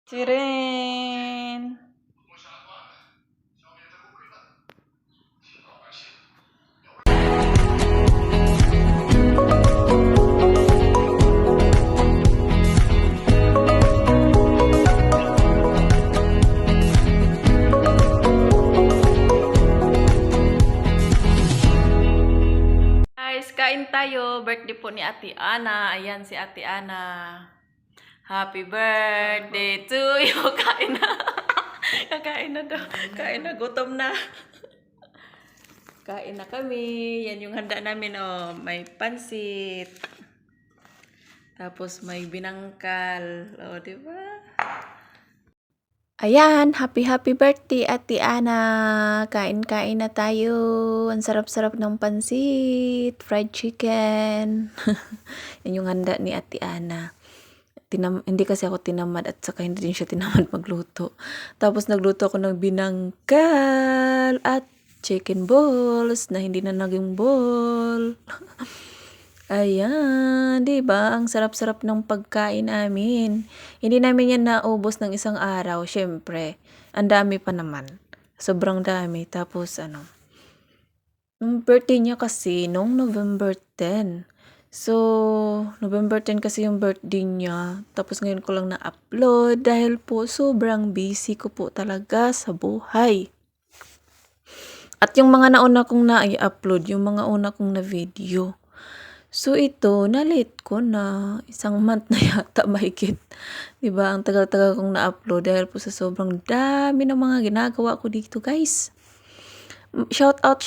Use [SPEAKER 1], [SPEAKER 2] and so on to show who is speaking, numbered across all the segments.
[SPEAKER 1] Siren. Guys, kain tayo. Birthday po ni Ate Ana. Ayan si Ate Ana. Happy birthday to you. Kain na. Kakain na daw. Kain na. Gutom na. Kain na kami. Yan yung handa namin. Oh. May pansit. Tapos may binangkal. Oh, diba? Ayan, happy birthday Ate Ana. Kain-kain na tayo. Ang sarap-sarap ng pansit, fried chicken. Yan yung handa ni Ate Ana. Hindi kasi ako tinamad at saka hindi din siya tinamad magluto. Tapos nagluto ako ng binangkal at chicken balls na hindi na naging ball. Ayan, 'di ba? Ang sarap-sarap ng pagkain namin. Hindi namin 'yan naubos ng isang araw, syempre. Ang dami pa naman. Sobrang dami. Tapos yung birthday niya kasi nung November 10. So, November 10 kasi yung birthday niya. Tapos ngayon ko lang na-upload dahil po sobrang busy ko po talaga sa buhay. At yung mga nauna kong na-upload, yung mga una kong na video. So ito, na-late ko na. Isang month na yata mahigit. Diba? Ang tagal-tagal kong na-upload dahil po sa sobrang dami ng mga ginagawa ko dito, guys. Shout out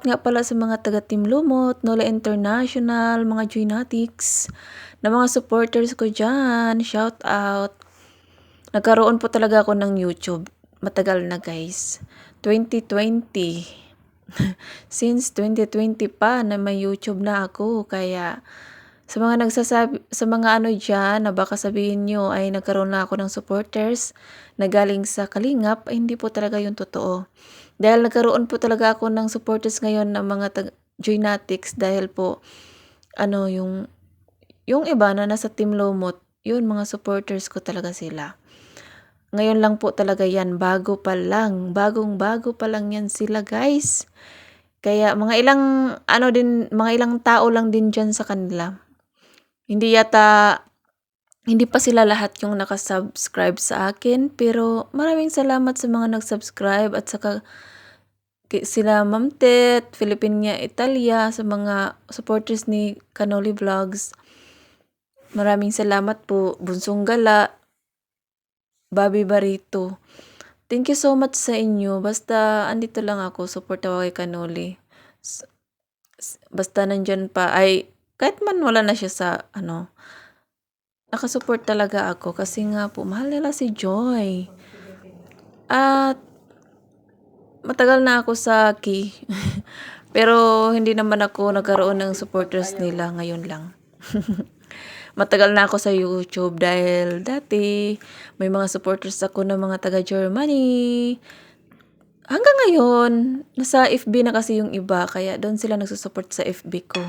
[SPEAKER 1] nga pala sa mga taga Team Lumot, Nola International, mga Joynatics, na mga supporters ko dyan. Shout out. Nagkaroon po talaga ako ng YouTube. Matagal na, guys. 2020. Since 2020 pa na may YouTube na ako, kaya sa mga nagsasabi, sa mga dyan na baka sabihin nyo ay nagkaroon na ako ng supporters na galing sa Kalingap, ay hindi po talaga yung totoo. Dahil nagkaroon po talaga ako ng supporters ngayon ng mga Joynatics dahil po yung iba na nasa Team Lumot, yun mga supporters ko talaga sila. Ngayon lang po talaga yan, bago pa lang, bagong-bago pa lang yan sila, guys. Kaya mga ilang tao lang din dyan sa kanila. Hindi pa sila lahat yung nakasubscribe sa akin, pero maraming salamat sa mga nag-subscribe at saka sila Ma'am Tet, Philippine Italia, sa mga supporters ni Canoli Vlogs. Maraming salamat po, Bunsong Gala, Bobby Barito. Thank you so much sa inyo. Basta andito lang ako, support ako kay Canoli. Basta nandyan pa, ay kahit man wala na siya sa nakasupport talaga ako kasi nga po, mahal nila si Joy. At matagal na ako sa Ki. Pero hindi naman ako nagkaroon ng supporters nila ngayon lang. Matagal na ako sa YouTube dahil dati may mga supporters ako ng mga taga Germany. Hanggang ngayon, nasa FB na kasi yung iba, kaya doon sila nagsusupport sa FB ko.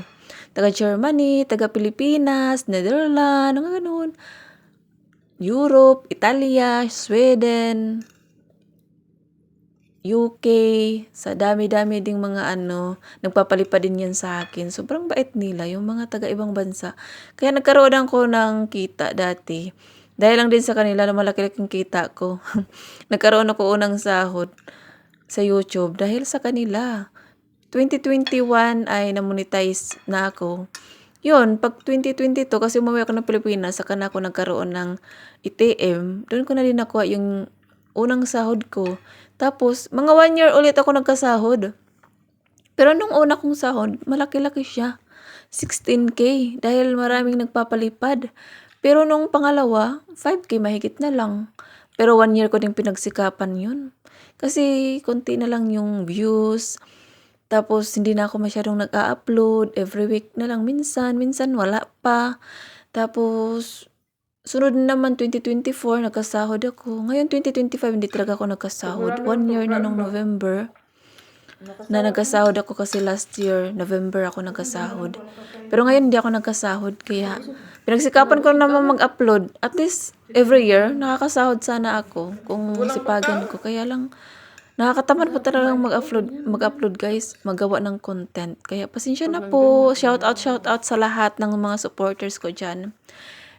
[SPEAKER 1] Taga Germany, taga Pilipinas, Netherlands, mga ganun. Europe, Italia, Sweden, UK, sa dami-dami ding mga nagpapalipad din yan sa akin. Sobrang bait nila, yung mga taga-ibang bansa. Kaya nagkaroon ako ng kita dati. Dahil lang din sa kanila na malaki-laking kita ko. Nagkaroon ako unang sahod sa YouTube dahil sa kanila. 2021 ay na-monetize na ako. Yun, pag 2022, kasi umuwi ako ng Pilipinas, saka na ako nagkaroon ng ATM. Doon ko na din nakuha yung unang sahod ko. Tapos, mga 1 year ulit ako nagkasahod. Pero nung una kong sahod, malaki-laki siya. 16K dahil maraming nagpapalipad. Pero nung pangalawa, 5K mahigit na lang. Pero 1 year ko din pinagsikapan yun. Kasi konti na lang yung views. Tapos hindi na ako masyadong nag-a-upload. Every week na lang minsan wala pa. Tapos sunod naman 2024, nagkasahod ako. Ngayon 2025, hindi talaga ako nagkasahod. 1 year na nung November. na nagkasahod ako kasi last year, November ako nagkasahod. Pero ngayon hindi ako nagkasahod kaya pinagsikapan ko naman mag-upload. At least every year nakakasahod sana ako kung sipagan ko. Kaya lang nakakatamad po talagang mag-upload guys, magawa ng content. Kaya pasensya na po. Shout out sa lahat ng mga supporters ko diyan.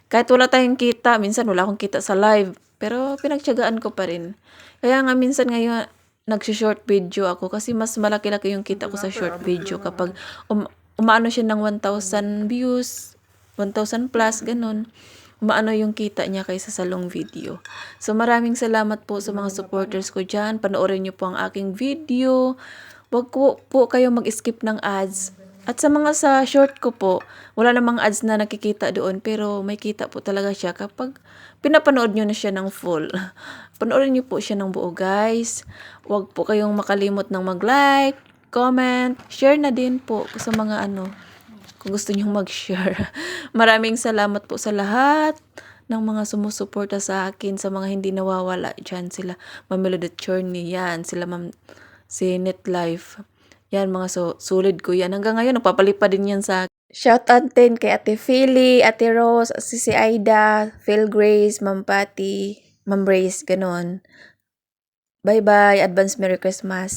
[SPEAKER 1] Kahit wala tayong kita, minsan wala akong kita sa live, pero pinagtiyagaan ko pa rin. Kaya nga minsan ngayon nagsi-short video ako kasi mas malaki-laki yung kita ko sa short video kapag umaano siya ng 1,000 views, 1,000 plus, ganun. Umaano yung kita niya kaysa sa long video. So maraming salamat po sa mga supporters ko dyan. Panoorin niyo po ang aking video. Huwag po kayo mag-skip ng ads. At sa mga sa short ko po, wala namang ads na nakikita doon pero may kita po talaga siya kapag pinapanood nyo na siya ng full. Panoorin nyo po siya ng buo guys. Huwag po kayong makalimot ng mag-like, comment, share na din po sa mga kung gusto nyo mag-share. Maraming salamat po sa lahat ng mga sumusuporta sa akin, sa mga hindi nawawala dyan. Sila Ma'am Melody Chorny, yan. Sila si Netlife. Yan, mga solid ko yan. Hanggang ngayon, nagpapalipad din yan sa akin. Shout out din kay Ate Philly, Ate Rose, si Aida, Phil Grace, Ma'am Patty, Ma'am Grace, ganon. Bye-bye. Advance Merry Christmas.